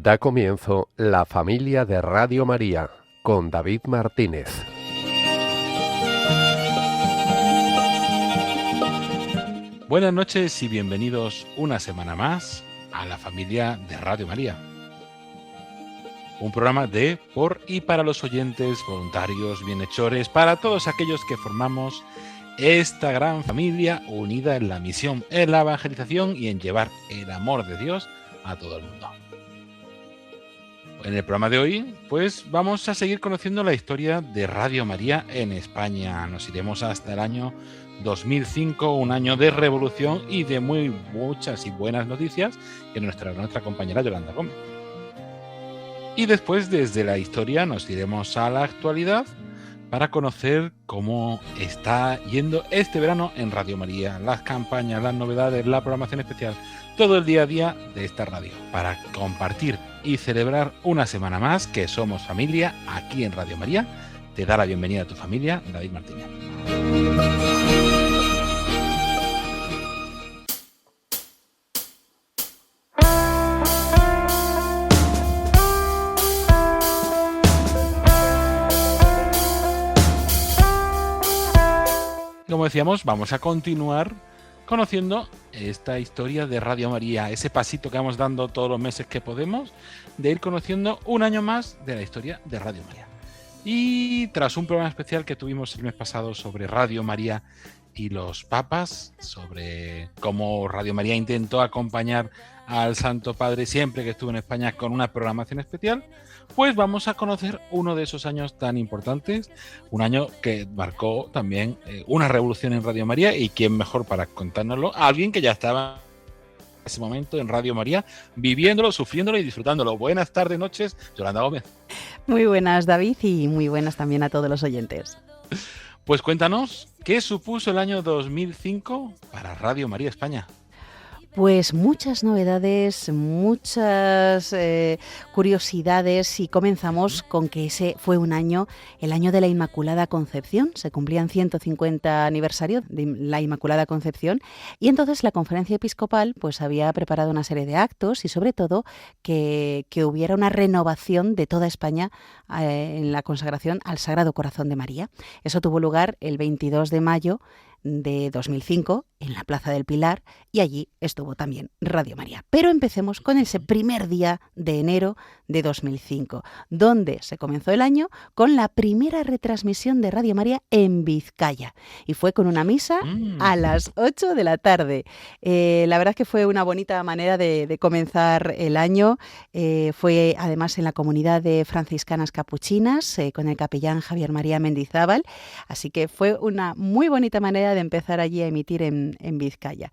Da comienzo La Familia de Radio María con David Martínez. Buenas noches y bienvenidos una semana más a La Familia de Radio María. Un programa de, por y para los oyentes, voluntarios, bienhechores, para todos aquellos que formamos esta gran familia unida en la misión, en la evangelización y en llevar el amor de Dios a todo el mundo. En el programa de hoy, pues vamos a seguir conociendo la historia de Radio María en España. Nos iremos hasta el año 2005, un año de revolución y de muchas y buenas noticias que nuestra compañera Yolanda Gómez. Y después, desde la historia, nos iremos a la actualidad para conocer cómo está yendo este verano en Radio María, las campañas, las novedades, la programación especial, todo el día a día de esta radio, para compartir y celebrar una semana más que somos familia aquí en Radio María. Te da la bienvenida a tu familia, David Martínez. Como decíamos, vamos a continuar conociendo esta historia de Radio María, ese pasito que vamos dando todos los meses que podemos, de ir conociendo un año más de la historia de Radio María. Y tras un programa especial que tuvimos el mes pasado sobre Radio María y los papas, sobre cómo Radio María intentó acompañar al Santo Padre siempre que estuvo en España con una programación especial, pues vamos a conocer uno de esos años tan importantes, un año que marcó también una revolución en Radio María, y quién mejor para contárnoslo, alguien que ya estaba en ese momento en Radio María, viviéndolo, sufriéndolo y disfrutándolo. Buenas tardes, noches, Yolanda Gómez. Muy buenas, David, y muy buenas también a todos los oyentes. Pues cuéntanos, ¿qué supuso el año 2005 para Radio María España? Pues muchas novedades, muchas curiosidades, y comenzamos con que ese fue un año, el año de la Inmaculada Concepción. Se cumplían 150 aniversario de la Inmaculada Concepción, y entonces la Conferencia Episcopal pues había preparado una serie de actos y sobre todo que hubiera una renovación de toda España en la consagración al Sagrado Corazón de María. Eso tuvo lugar el 22 de mayo de 2005 en la Plaza del Pilar, y allí estuvo también Radio María. Pero empecemos con ese primer día de enero de 2005, donde se comenzó el año con la primera retransmisión de Radio María en Vizcaya, y fue con una misa a las 8 de la tarde. La verdad es que fue una bonita manera de comenzar el año. Fue además en la comunidad de franciscanas capuchinas, con el capellán Javier María Mendizábal, así que fue una muy bonita manera de empezar allí a emitir en Vizcaya.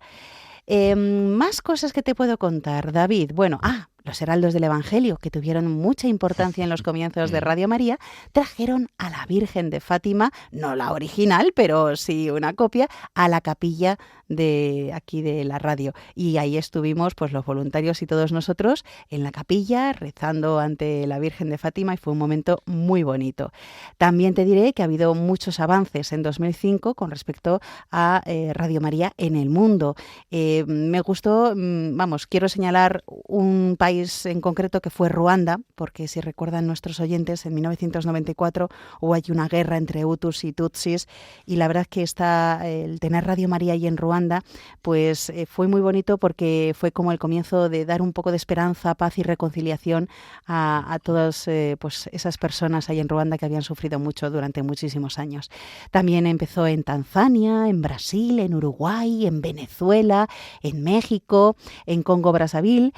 Más cosas que te puedo contar, David. Bueno, los heraldos del Evangelio, que tuvieron mucha importancia en los comienzos de Radio María, trajeron a la Virgen de Fátima, no la original, pero sí una copia, a la capilla de aquí de la radio. Y ahí estuvimos pues los voluntarios y todos nosotros en la capilla rezando ante la Virgen de Fátima, y fue un momento muy bonito. También te diré que ha habido muchos avances en 2005 con respecto a Radio María en el mundo. Me gustó, quiero señalar un país en concreto que fue Ruanda, porque si recuerdan nuestros oyentes, en 1994 hubo allí una guerra entre Hutus y Tutsis, y la verdad es que el tener Radio María allí en Ruanda pues fue muy bonito, porque fue como el comienzo de dar un poco de esperanza, paz y reconciliación a todas pues esas personas ahí en Ruanda que habían sufrido mucho durante muchísimos años. También empezó en Tanzania, en Brasil, en Uruguay, en Venezuela, en México, en Congo-Brazzaville,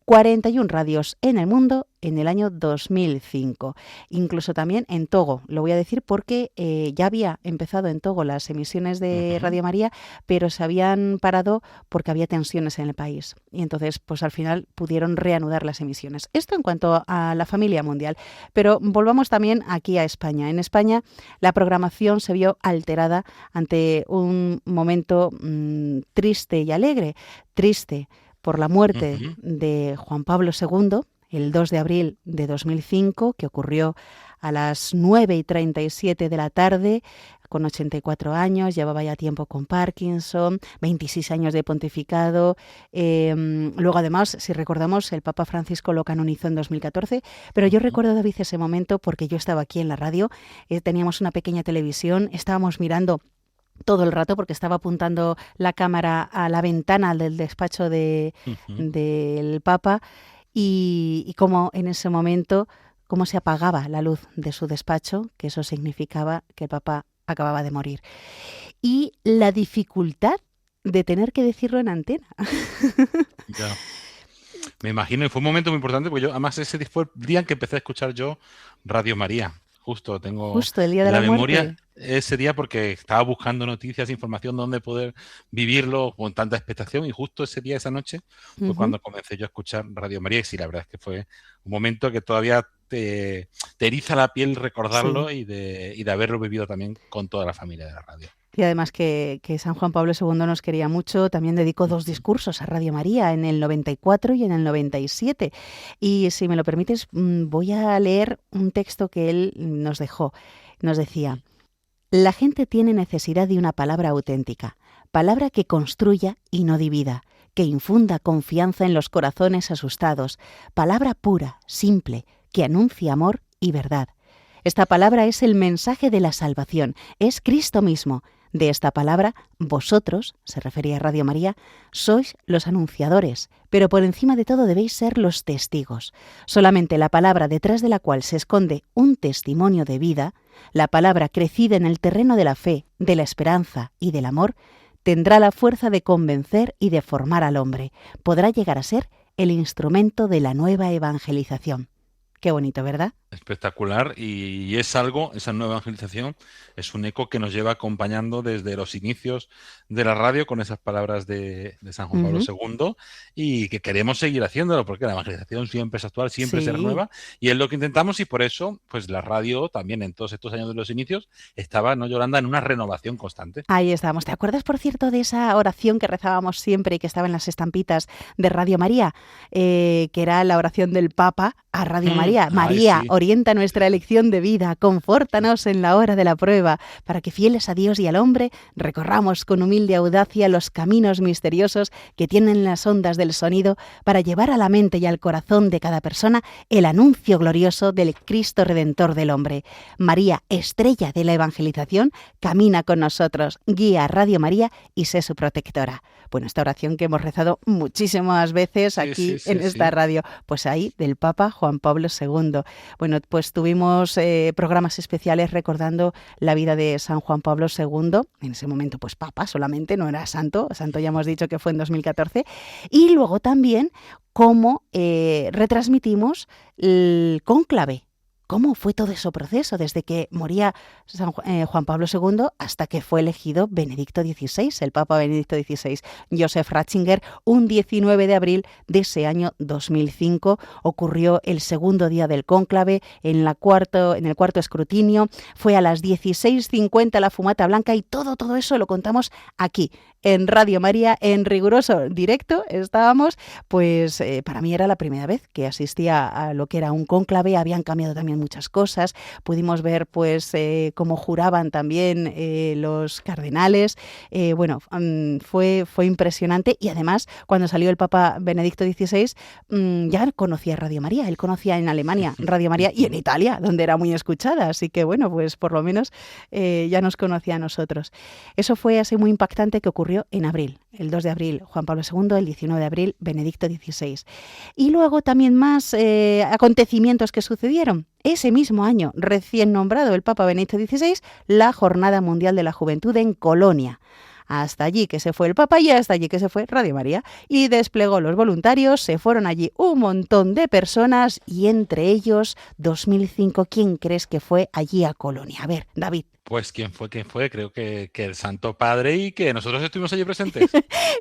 41 radios en el mundo en el año 2005. Incluso también en Togo, lo voy a decir porque ya había empezado en Togo las emisiones de Radio María, pero se habían parado porque había tensiones en el país. Y entonces, pues al final pudieron reanudar las emisiones. Esto en cuanto a la familia mundial. Pero volvamos también aquí a España. En España la programación se vio alterada ante un momento triste y alegre. Triste por la muerte de Juan Pablo II, el 2 de abril de 2005, que ocurrió a las 9:37 de la tarde, con 84 años, llevaba ya tiempo con Parkinson, 26 años de pontificado. Luego, además, si recordamos, el Papa Francisco lo canonizó en 2014, pero yo recuerdo, David, ese momento porque yo estaba aquí en la radio, teníamos una pequeña televisión, estábamos mirando todo el rato porque estaba apuntando la cámara a la ventana del despacho del Papa y cómo en ese momento cómo se apagaba la luz de su despacho, que eso significaba que el Papa acababa de morir. Y la dificultad de tener que decirlo en antena. Ya. Me imagino, y fue un momento muy importante, porque yo, además, ese fue el día en que empecé a escuchar yo Radio María. Justo, tengo Justo el día de la la memoria muerte. ese día porque estaba buscando noticias, información, dónde poder vivirlo con tanta expectación, y justo ese día, esa noche, fue cuando comencé yo a escuchar Radio María, y sí, la verdad es que fue un momento que todavía te eriza la piel recordarlo, Sí. y de haberlo vivido también con toda la familia de la radio. Y además que San Juan Pablo II nos quería mucho, también dedicó 2 discursos a Radio María, en el 94 y en el 97. Y si me lo permites, voy a leer un texto que él nos dejó. Nos decía: la gente tiene necesidad de una palabra auténtica, palabra que construya y no divida, que infunda confianza en los corazones asustados, palabra pura, simple, que anuncie amor y verdad. Esta palabra es el mensaje de la salvación, es Cristo mismo. De esta palabra, vosotros, se refería a Radio María, sois los anunciadores, pero por encima de todo debéis ser los testigos. Solamente la palabra detrás de la cual se esconde un testimonio de vida, la palabra crecida en el terreno de la fe, de la esperanza y del amor, tendrá la fuerza de convencer y de formar al hombre. Podrá llegar a ser el instrumento de la nueva evangelización. Qué bonito, ¿verdad? Espectacular, y es algo, esa nueva evangelización es un eco que nos lleva acompañando desde los inicios de la radio con esas palabras de San Juan Pablo II, y que queremos seguir haciéndolo porque la evangelización siempre es actual, siempre es nueva, y es lo que intentamos, y por eso pues la radio también en todos estos años de los inicios estaba, ¿no, Yolanda?, en una renovación constante. Ahí estamos. ¿Te acuerdas, por cierto, de esa oración que rezábamos siempre y que estaba en las estampitas de Radio María? Que era la oración del Papa a Radio María. María, sí. Orienta nuestra elección de vida, confórtanos en la hora de la prueba, para que fieles a Dios y al hombre, recorramos con humilde audacia los caminos misteriosos que tienen las ondas del sonido, para llevar a la mente y al corazón de cada persona el anuncio glorioso del Cristo Redentor del hombre. María, estrella de la evangelización, camina con nosotros, guía a Radio María y sé su protectora. Bueno, esta oración que hemos rezado muchísimas veces aquí en esta radio, pues ahí del Papa Juan Pablo II. Bueno, pues tuvimos programas especiales recordando la vida de San Juan Pablo II, en ese momento pues Papa solamente, no era santo ya hemos dicho que fue en 2014, y luego también cómo retransmitimos el cónclave. ¿Cómo fue todo ese proceso desde que moría Juan Pablo II hasta que fue elegido Benedicto XVI, el Papa Benedicto XVI? Joseph Ratzinger, un 19 de abril de ese año 2005, ocurrió el segundo día del cónclave en el cuarto escrutinio, fue a las 16:50 la fumata blanca, y todo eso lo contamos aquí, en Radio María, en riguroso directo. Estábamos, pues para mí era la primera vez que asistía a lo que era un cónclave, habían cambiado también muchas cosas, pudimos ver pues cómo juraban también los cardenales, fue impresionante, y además cuando salió el Papa Benedicto XVI ya conocía Radio María, él conocía en Alemania Radio María y en Italia, donde era muy escuchada, así que bueno, pues por lo menos ya nos conocía a nosotros. Eso fue así muy impactante, que ocurrió en abril, el 2 de abril Juan Pablo II, el 19 de abril Benedicto XVI. Y luego también más acontecimientos que sucedieron. Ese mismo año, recién nombrado el Papa Benedicto XVI, la Jornada Mundial de la Juventud en Colonia. Hasta allí que se fue el Papa y hasta allí que se fue Radio María. Y desplegó los voluntarios, se fueron allí un montón de personas, y entre ellos, 2005, ¿quién crees que fue allí a Colonia? A ver, David. Pues ¿quién fue? Creo que el Santo Padre, y que nosotros estuvimos allí presentes.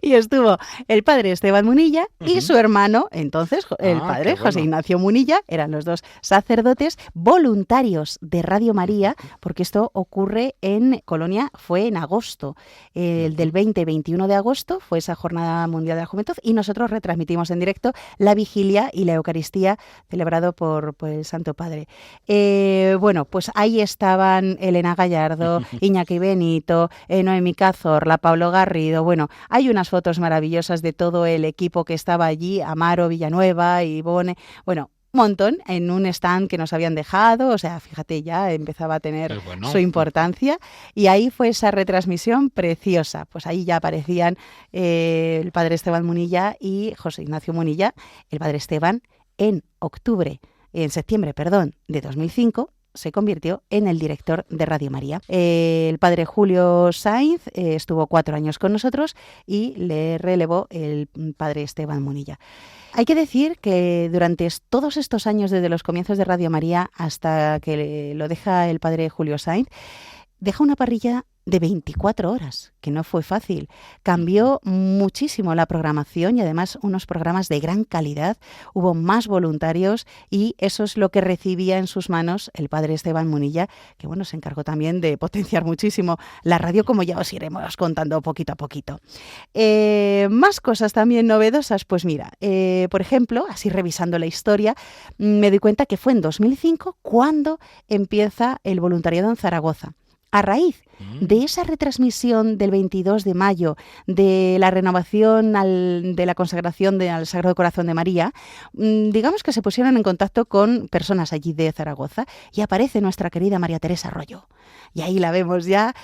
Y estuvo el padre Esteban Munilla y su hermano, entonces el padre José Ignacio Munilla, eran los dos sacerdotes voluntarios de Radio María, porque esto ocurre en Colonia, fue en agosto, el del 20 y 21 de agosto fue esa Jornada Mundial de la Juventud, y nosotros retransmitimos en directo la vigilia y la Eucaristía celebrado por el Santo Padre. Pues ahí estaban Elena Gaya, Gallardo, Iñaki Benito, Noemí Cazorla, Pablo Garrido. Bueno, hay unas fotos maravillosas de todo el equipo que estaba allí, Amaro, Villanueva, Ivone, bueno, un montón en un stand que nos habían dejado, o sea, fíjate, ya empezaba a tener su importancia, y ahí fue esa retransmisión preciosa. Pues ahí ya aparecían el padre Esteban Munilla y José Ignacio Munilla. El padre Esteban en septiembre, de 2005, se convirtió en el director de Radio María. El padre Julio Sainz estuvo 4 años con nosotros y le relevó el padre Esteban Munilla. Hay que decir que durante todos estos años, desde los comienzos de Radio María hasta que lo deja el padre Julio Sainz, deja una parrilla de 24 horas, que no fue fácil. Cambió muchísimo la programación y además unos programas de gran calidad. Hubo más voluntarios y eso es lo que recibía en sus manos el padre Esteban Munilla, que bueno, se encargó también de potenciar muchísimo la radio, como ya os iremos contando poquito a poquito. Más cosas también novedosas, pues mira, por ejemplo, así revisando la historia, me doy cuenta que fue en 2005 cuando empieza el voluntariado en Zaragoza. A raíz de esa retransmisión del 22 de mayo de la renovación de la consagración al Sagrado Corazón de María, digamos que se pusieron en contacto con personas allí de Zaragoza y aparece nuestra querida María Teresa Arroyo. Y ahí la vemos ya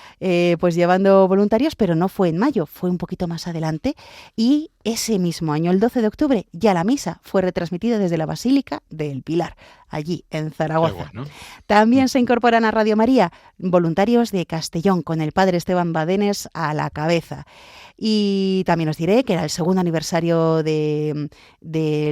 pues llevando voluntarios, pero no fue en mayo, fue un poquito más adelante, y ese mismo año, el 12 de octubre, ya la misa fue retransmitida desde la Basílica del Pilar, allí en Zaragoza. Bueno. También se incorporan a Radio María voluntarios de Castellón, con el padre Esteban Badenes a la cabeza. Y también os diré que era el segundo aniversario de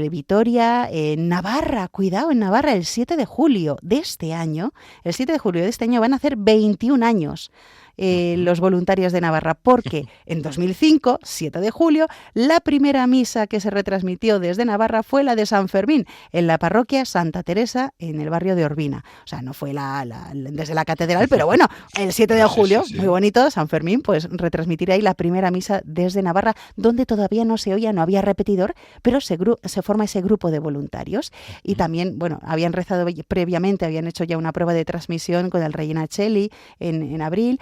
Vitoria en Navarra. Cuidado, en Navarra, el 7 de julio de este año. El 7 de julio de este año van a hacer 21 años. Los voluntarios de Navarra, porque en 2005, 7 de julio, la primera misa que se retransmitió desde Navarra fue la de San Fermín, en la parroquia Santa Teresa, en el barrio de Urbina. O sea, no fue desde la catedral, pero bueno, el 7 de julio, sí. Muy bonito, San Fermín, pues retransmitir ahí la primera misa desde Navarra, donde todavía no se oía, no había repetidor, pero se forma ese grupo de voluntarios. Y también, bueno, habían rezado previamente, habían hecho ya una prueba de transmisión con el Regina Coeli en abril.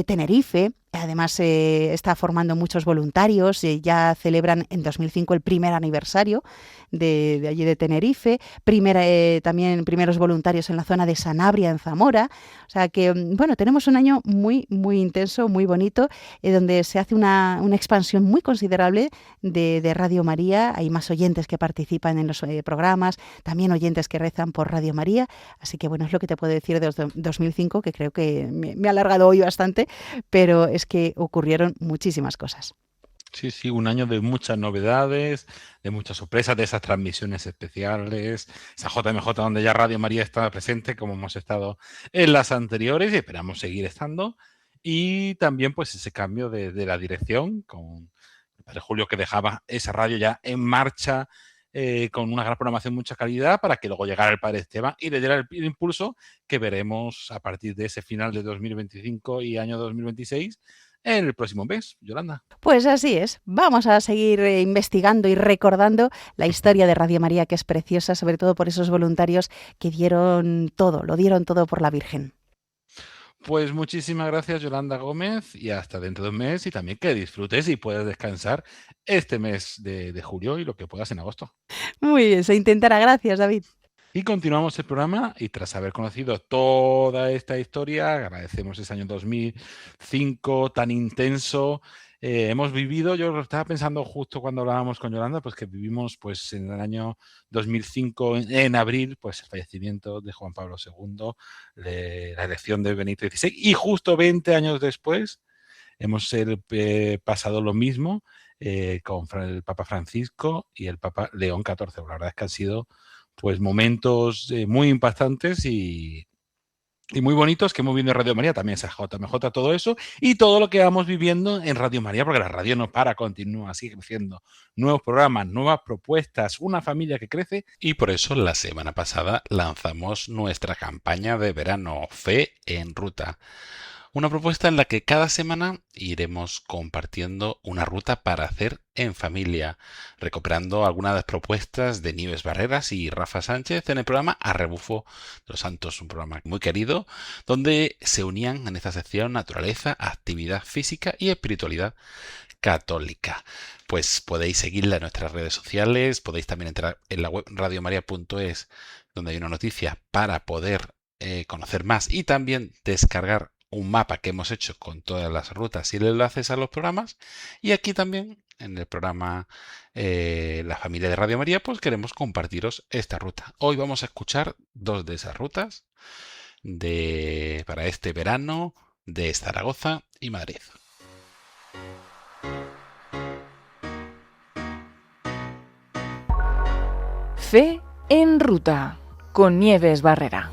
Tenerife, además está formando muchos voluntarios, ya celebran en 2005 el primer aniversario de allí de Tenerife, también primeros voluntarios en la zona de Sanabria, en Zamora. O sea que, bueno, tenemos un año muy, muy intenso, muy bonito, donde se hace una expansión muy considerable de Radio María. Hay más oyentes que participan en los programas, también oyentes que rezan por Radio María. Así que, bueno, es lo que te puedo decir de 2005, que creo que me ha alargado hoy bastante, pero es que ocurrieron muchísimas cosas. Sí, sí, un año de muchas novedades, de muchas sorpresas, de esas transmisiones especiales, esa JMJ donde ya Radio María estaba presente, como hemos estado en las anteriores y esperamos seguir estando. Y también pues ese cambio de la dirección con el padre Julio, que dejaba esa radio ya en marcha, con una gran programación, mucha calidad, para que luego llegara el padre Esteban y le diera el impulso que veremos a partir de ese final de 2025 y año 2026 en el próximo mes, Yolanda. Pues así es. Vamos a seguir investigando y recordando la historia de Radio María, que es preciosa, sobre todo por esos voluntarios que lo dieron todo por la Virgen. Pues muchísimas gracias, Yolanda Gómez, y hasta dentro de un mes, y también que disfrutes y puedas descansar este mes de julio y lo que puedas en agosto. Muy bien, se intentará. Gracias, David. Y continuamos el programa, y tras haber conocido toda esta historia, agradecemos ese año 2005 tan intenso. Hemos vivido, yo lo estaba pensando justo cuando hablábamos con Yolanda, pues que vivimos pues en el año 2005, en abril, pues el fallecimiento de Juan Pablo II, la elección de Benito XVI, y justo 20 años después hemos pasado lo mismo con el Papa Francisco y el Papa León XIV. La verdad es que han sido pues momentos muy impactantes y muy bonitos que hemos vivido en Radio María, también esa JMJ, todo eso, y todo lo que vamos viviendo en Radio María, porque la radio no para, continúa, sigue creciendo. Nuevos programas, nuevas propuestas, una familia que crece, y por eso la semana pasada lanzamos nuestra campaña de verano, Fe en Ruta. Una propuesta en la que cada semana iremos compartiendo una ruta para hacer en familia, recuperando algunas de las propuestas de Nieves Barreras y Rafa Sánchez en el programa A Rebufo de los Santos, un programa muy querido, donde se unían en esta sección naturaleza, actividad física y espiritualidad católica. Pues podéis seguirla en nuestras redes sociales, podéis también entrar en la web radiomaria.es, donde hay una noticia para poder conocer más y también descargar un mapa que hemos hecho con todas las rutas y enlaces a los programas. Y aquí también, en el programa La Familia de Radio María, pues queremos compartiros esta ruta. Hoy vamos a escuchar 2 de esas rutas para este verano de Zaragoza y Madrid. Fe en Ruta, con Nieves Barrera.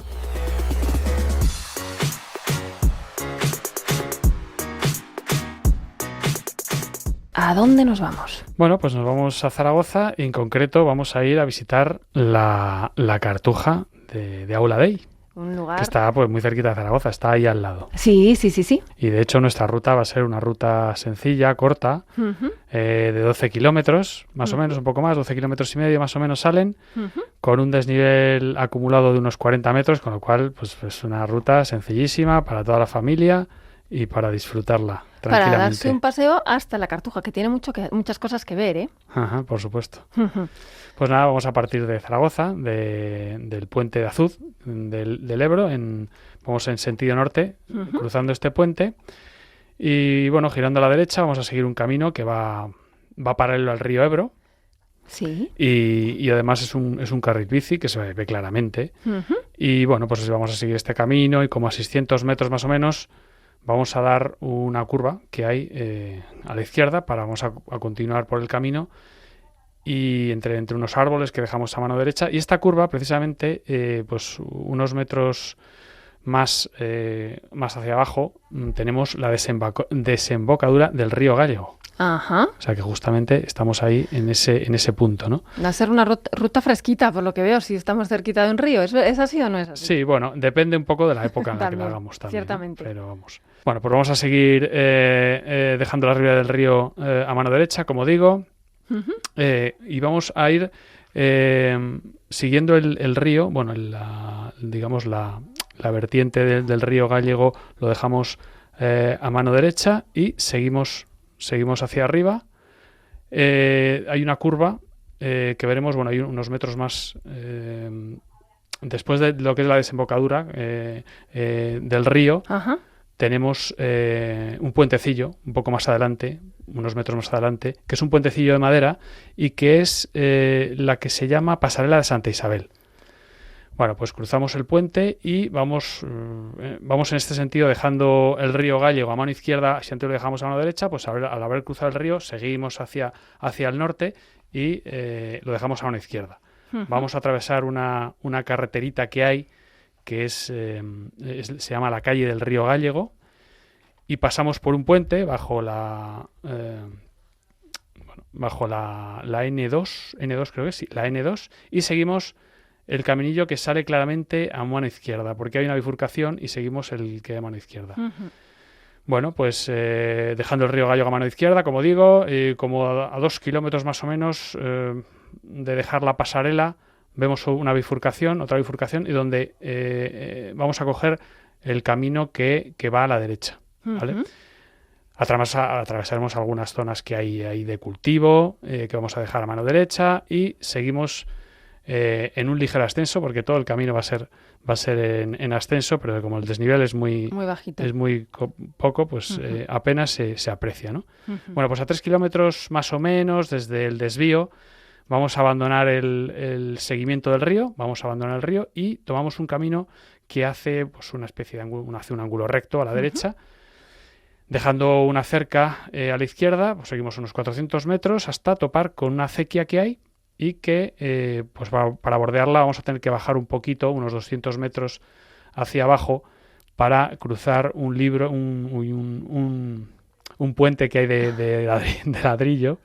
¿A dónde nos vamos? Bueno, pues nos vamos a Zaragoza y en concreto vamos a ir a visitar la Cartuja de Aula Dei. Un lugar... Que está pues muy cerquita de Zaragoza, está ahí al lado. Sí. Y de hecho nuestra ruta va a ser una ruta sencilla, corta, de 12 kilómetros, más o menos, un poco más, 12 kilómetros y medio más o menos salen, con un desnivel acumulado de unos 40 metros, con lo cual pues es una ruta sencillísima para toda la familia y para disfrutarla tranquilamente. Para darse un paseo hasta la Cartuja, que tiene muchas cosas que ver, ¿eh? Ajá, por supuesto. Pues nada, vamos a partir de Zaragoza, del puente de Azud, del Ebro, vamos en sentido norte, cruzando este puente, y bueno, girando a la derecha vamos a seguir un camino que va paralelo al río Ebro. Sí. Y además es un carril bici que se ve claramente. Y bueno, pues vamos a seguir este camino y como a 600 metros más o menos vamos a dar una curva que hay a la izquierda vamos a continuar por el camino y entre unos árboles que dejamos a mano derecha. Y esta curva, precisamente, pues unos metros más hacia abajo, tenemos la desembocadura del río Gállego. Ajá. O sea que justamente estamos ahí en ese punto, ¿no? Va a ser una ruta fresquita, por lo que veo, si estamos cerquita de un río. ¿Es así o no es así? Sí, bueno, depende un poco de la época en la que la hagamos también. Ciertamente. ¿No? Pero vamos. Bueno, pues vamos a seguir dejando la ribera del río a mano derecha, como digo, y vamos a ir siguiendo el río, bueno, digamos la vertiente del río Gállego lo dejamos a mano derecha y seguimos hacia arriba. Hay una curva que veremos, bueno, hay unos metros más después de lo que es la desembocadura del río. Ajá. Tenemos un puentecillo un poco más adelante, unos metros más adelante, que es un puentecillo de madera y que es la que se llama Pasarela de Santa Isabel. Bueno, pues cruzamos el puente y vamos en este sentido dejando el río Gállego a mano izquierda. Si antes lo dejamos a mano derecha, pues al haber cruzado el río seguimos hacia el norte y lo dejamos a mano izquierda. Vamos a atravesar una carreterita que hay que se llama la calle del río Gállego y pasamos por un puente bajo la N2 creo que sí, la N2 y seguimos el caminillo que sale claramente a mano izquierda, porque hay una bifurcación y seguimos el que hay a mano izquierda. Bueno, pues dejando el río Gállego a mano izquierda, como digo, como a 2 kilómetros más o menos de dejar la pasarela, vemos otra bifurcación, y donde vamos a coger el camino que va a la derecha, ¿vale? Atravesaremos algunas zonas que hay ahí de cultivo, que vamos a dejar a mano derecha y seguimos en un ligero ascenso, porque todo el camino va a ser en ascenso, pero como el desnivel es muy bajito, es muy poco, pues apenas se aprecia, ¿no? Bueno, pues a 3 kilómetros más o menos desde el desvío vamos a abandonar el seguimiento del río, vamos a abandonar el río y tomamos un camino que hace pues una especie de hace un ángulo recto a la derecha, dejando una cerca a la izquierda, pues seguimos unos 400 metros hasta topar con una acequia que hay y que pues para bordearla vamos a tener que bajar un poquito, unos 200 metros hacia abajo, para cruzar un puente que hay de ladrillo.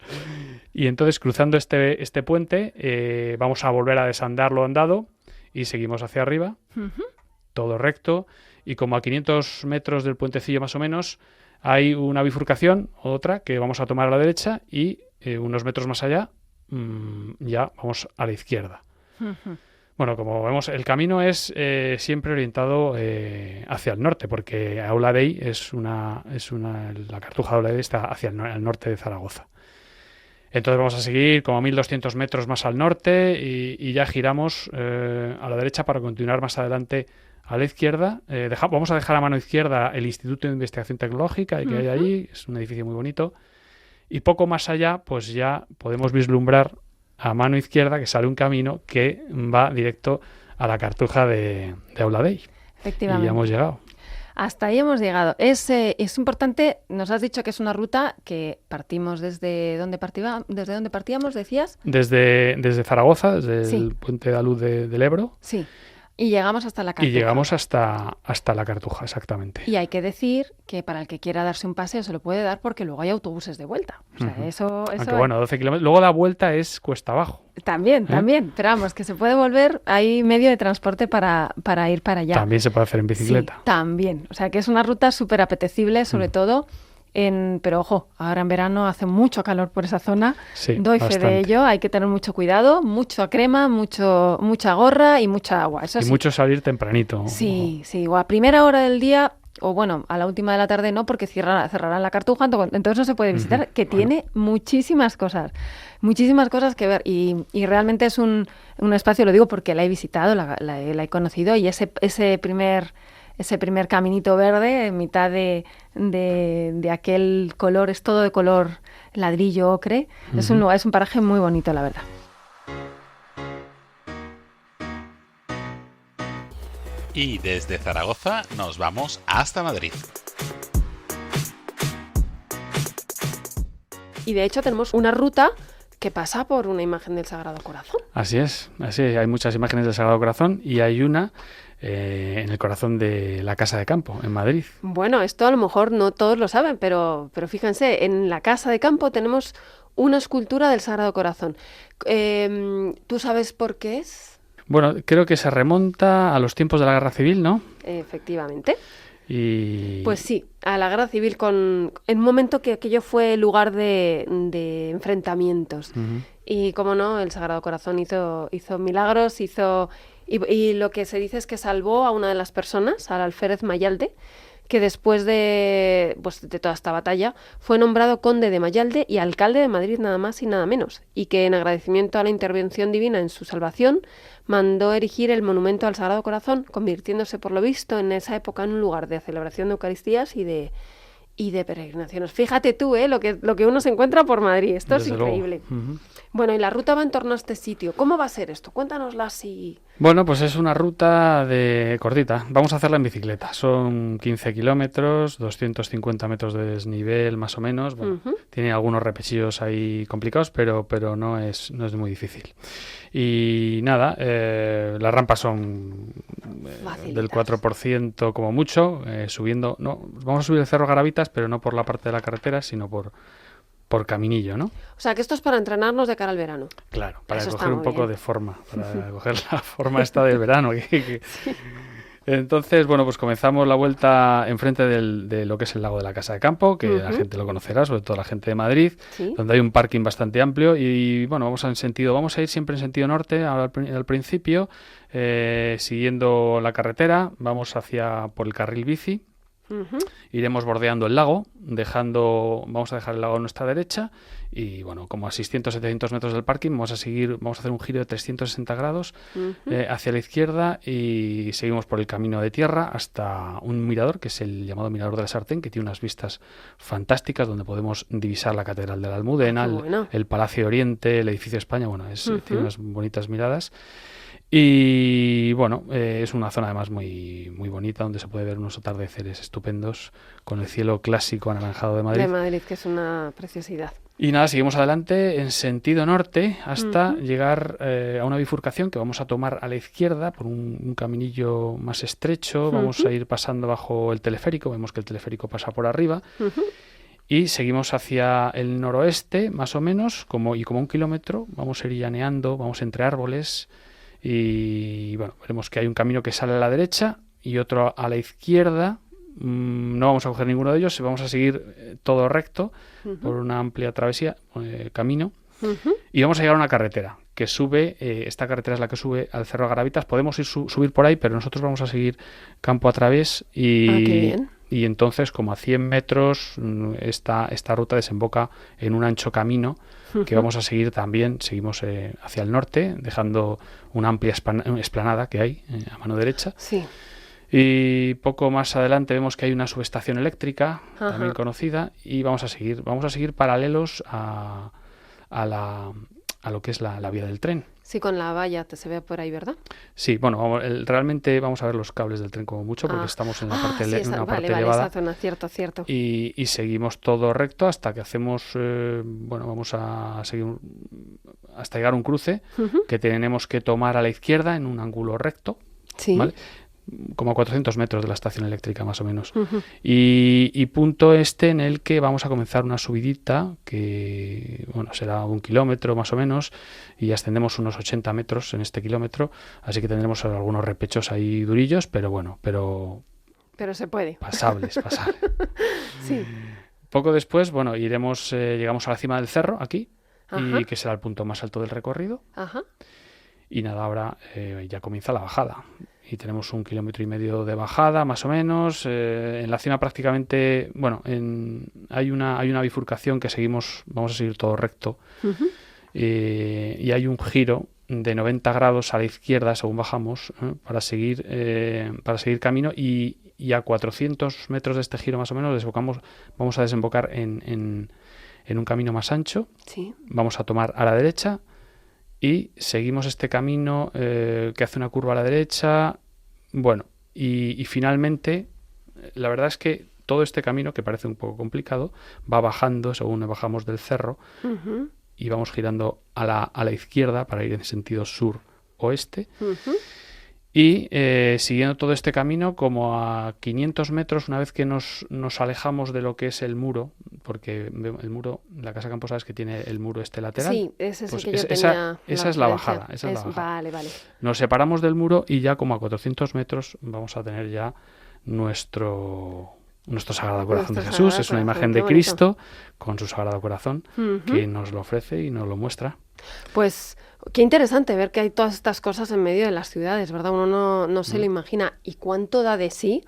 Y entonces, cruzando este puente, vamos a volver a desandar lo andado y seguimos hacia arriba. todo recto, y como a 500 metros del puentecillo más o menos hay una bifurcación, otra, que vamos a tomar a la derecha, y unos metros más allá ya vamos a la izquierda. Ujú. Bueno, como vemos, el camino es siempre orientado hacia el norte, porque Aula Dei la Cartuja de Aula Dei está hacia el norte de Zaragoza. Entonces vamos a seguir como 1.200 metros más al norte y ya giramos a la derecha para continuar más adelante a la izquierda. Vamos a dejar a mano izquierda el Instituto de Investigación Tecnológica que hay allí, es un edificio muy bonito. Y poco más allá, pues ya podemos vislumbrar a mano izquierda que sale un camino que va directo a la Cartuja de Aula Dei. Efectivamente. Y ya hemos llegado. Hasta ahí hemos llegado. Es importante, nos has dicho que es una ruta que partimos desde dónde partíamos, decías. Desde Zaragoza, desde Sí. el puente de la Luz del Ebro. Sí. Y llegamos hasta la Cartuja. Y llegamos hasta la Cartuja, exactamente. Y hay que decir que para el que quiera darse un paseo se lo puede dar porque luego hay autobuses de vuelta. O sea, eso Aunque bueno, 12 kilómetros. Luego la vuelta es cuesta abajo. También. Pero vamos, que se puede volver, hay medio de transporte para ir para allá. También se puede hacer en bicicleta. Sí, también. O sea, que es una ruta súper apetecible, sobre todo pero ojo, ahora en verano hace mucho calor por esa zona. Sí, doy fe bastante. de ello, hay que tener mucho cuidado, mucha crema, mucha gorra y mucha agua. Eso Y sí. mucho salir tempranito. Sí, o a primera hora del día, o bueno, a la última de la tarde no, porque cerrarán la Cartuja, entonces no se puede visitar, que tiene muchísimas cosas que ver y realmente es un espacio, lo digo porque la he visitado, la he conocido, y ese primer caminito verde en mitad de aquel color, es todo de color ladrillo ocre, es un paraje muy bonito, la verdad. Y desde Zaragoza nos vamos hasta Madrid. Y de hecho tenemos una ruta que pasa por una imagen del Sagrado Corazón. Así es. Hay muchas imágenes del Sagrado Corazón y hay una en el corazón de la Casa de Campo, en Madrid. Bueno, esto a lo mejor no todos lo saben, pero fíjense, en la Casa de Campo tenemos una escultura del Sagrado Corazón. ¿Tú sabes por qué es? Bueno, creo que se remonta a los tiempos de la Guerra Civil, ¿no? Efectivamente. Y... Pues sí, a la Guerra Civil, en un momento que aquello fue lugar de enfrentamientos. Y como no, el Sagrado Corazón hizo milagros, y lo que se dice es que salvó a una de las personas, al alférez Mayalde, que después de toda esta batalla fue nombrado conde de Mayalde y alcalde de Madrid, nada más y nada menos, y que en agradecimiento a la intervención divina en su salvación mandó erigir el monumento al Sagrado Corazón, convirtiéndose por lo visto en esa época en un lugar de celebración de Eucaristías y de peregrinaciones. Fíjate tú, lo que uno se encuentra por Madrid, esto Desde es increíble. luego. Bueno, y la ruta va en torno a este sitio. ¿Cómo va a ser esto? Cuéntanosla así. Bueno, pues es una ruta cortita. Vamos a hacerla en bicicleta. Son 15 kilómetros, 250 metros de desnivel más o menos. Bueno, tiene algunos repechillos ahí complicados, pero no es muy difícil. Y nada, las rampas son del 4% como mucho, subiendo. No, vamos a subir el Cerro Garavitas, pero no por la parte de la carretera, sino por caminillo, ¿no? O sea, que esto es para entrenarnos de cara al verano. Claro, para Eso está coger un muy poco bien. de forma, para coger la forma esta del verano. Entonces, bueno, pues comenzamos la vuelta enfrente de lo que es el lago de la Casa de Campo, que la gente lo conocerá, sobre todo la gente de Madrid, Sí. donde hay un parking bastante amplio y, bueno, vamos a ir siempre en sentido norte al principio, siguiendo la carretera, vamos por el carril bici. Iremos bordeando el lago, vamos a dejar el lago a nuestra derecha y, bueno, como a 600-700 metros del parking vamos a hacer un giro de 360 grados hacia la izquierda y seguimos por el camino de tierra hasta un mirador, que es el llamado Mirador de la Sartén, que tiene unas vistas fantásticas donde podemos divisar la Catedral de la Almudena, bueno. el Palacio de Oriente, el Edificio España, bueno, tiene unas bonitas miradas. Y bueno, es una zona además muy, muy bonita donde se puede ver unos atardeceres estupendos con el cielo clásico anaranjado de Madrid. De Madrid, que es una preciosidad. Y nada, seguimos adelante en sentido norte hasta llegar a una bifurcación que vamos a tomar a la izquierda por un caminillo más estrecho. Vamos a ir pasando bajo el teleférico, vemos que el teleférico pasa por arriba. Y seguimos hacia el noroeste, más o menos, como 1 kilómetro. Vamos a ir llaneando, vamos entre árboles. Y bueno, veremos que hay un camino que sale a la derecha y otro a la izquierda. No vamos a coger ninguno de ellos, vamos a seguir todo recto por una amplia travesía, camino, y vamos a llegar a una carretera que sube, esta carretera es la que sube al Cerro Garavitas. Podemos subir por ahí, pero nosotros vamos a seguir campo a través y entonces, como a 100 metros, esta ruta desemboca en un ancho camino que vamos a seguir también. Seguimos hacia el norte, dejando una amplia explanada que hay a mano derecha. Sí. Y poco más adelante vemos que hay una subestación eléctrica, también conocida, y vamos a seguir paralelos a lo que es la vía del tren. Sí, con la valla se ve por ahí, ¿verdad? Sí, bueno, realmente vamos a ver los cables del tren como mucho, porque estamos en la parte, parte elevada. Esa zona, cierto. Y seguimos todo recto hasta que hacemos, vamos a seguir hasta llegar a un cruce que tenemos que tomar a la izquierda en un ángulo recto, ¿vale? Como a 400 metros de la estación eléctrica más o menos. Y punto en el que vamos a comenzar una subidita que será 1 kilómetro más o menos, y ascendemos unos 80 metros en este kilómetro, así que tendremos algunos repechos ahí durillos, pero se puede. Pasables. Sí. Poco después, llegamos a la cima del cerro aquí, y que será el punto más alto del recorrido. Y nada, ahora ya comienza la bajada. Y tenemos 1,5 kilómetros de bajada, más o menos. En la cima prácticamente, hay una bifurcación que vamos a seguir todo recto. Y hay un giro de 90 grados a la izquierda según bajamos, para seguir camino. Y a 400 metros de este giro más o menos vamos a desembocar en un camino más ancho. Sí. Vamos a tomar a la derecha. Y seguimos este camino que hace una curva a la derecha. Y finalmente, la verdad es que todo este camino, que parece un poco complicado, va bajando según bajamos del cerro, y vamos girando a la izquierda para ir en sentido sur-oeste. Y siguiendo todo este camino, como a 500 metros, una vez que nos alejamos de lo que es el muro, porque el muro, la Casa Campo, sabes que tiene el muro lateral. Sí, ese es el que yo tenía. Esa es la bajada. Vale. Nos separamos del muro y ya como a 400 metros vamos a tener ya nuestro Sagrado Corazón de Jesús. Es una imagen de Cristo con su Sagrado Corazón, que nos lo ofrece y nos lo muestra. Pues qué interesante ver que hay todas estas cosas en medio de las ciudades, ¿verdad? Uno no se lo imagina. ¿Y cuánto da de sí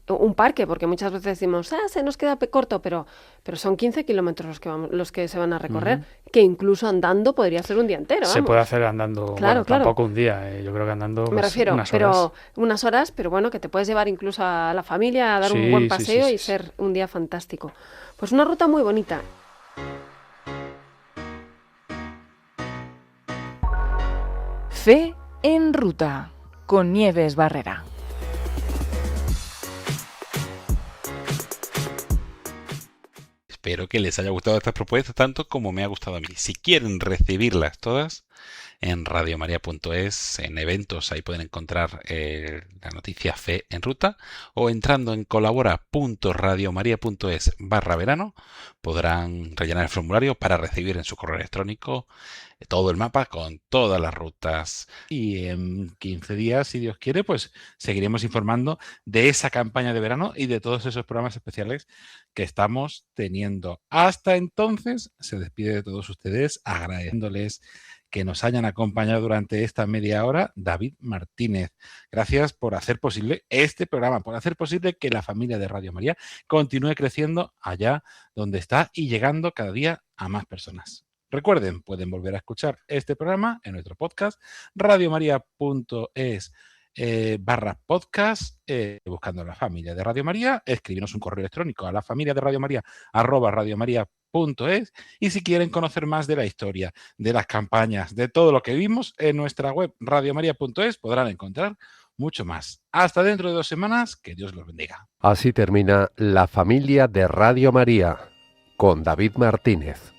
un parque? Porque muchas veces decimos, se nos queda corto, pero son 15 kilómetros los que se van a recorrer, que incluso andando podría ser un día entero. Vamos. Se puede hacer andando, claro. Tampoco un día, yo creo que andando me refiero, unas horas, pero que te puedes llevar incluso a la familia a dar un buen paseo y ser un día fantástico. Pues una ruta muy bonita. Fe en Ruta, con Nieves Barrera. Espero que les haya gustado estas propuestas tanto como me ha gustado a mí. Si quieren recibirlas todas, en radiomaria.es, en eventos, ahí pueden encontrar la noticia Fe en Ruta, o entrando en colabora.radiomaria.es/verano podrán rellenar el formulario para recibir en su correo electrónico todo el mapa con todas las rutas. Y en 15 días, si Dios quiere, pues seguiremos informando de esa campaña de verano y de todos esos programas especiales que estamos teniendo. Hasta entonces, se despide de todos ustedes agradeciéndoles que nos hayan acompañado durante esta media hora, David Martínez. Gracias por hacer posible este programa, por hacer posible que la familia de Radio María continúe creciendo allá donde está y llegando cada día a más personas. Recuerden, pueden volver a escuchar este programa en nuestro podcast, radiomaria.es /podcast, buscando la familia de Radio María, escribirnos un correo electrónico a la familia de Radio María @radiomaria.es, y si quieren conocer más de la historia, de las campañas, de todo lo que vimos en nuestra web radiomaria.es, podrán encontrar mucho más. Hasta dentro de 2 semanas, que Dios los bendiga. Así termina La Familia de Radio María con David Martínez.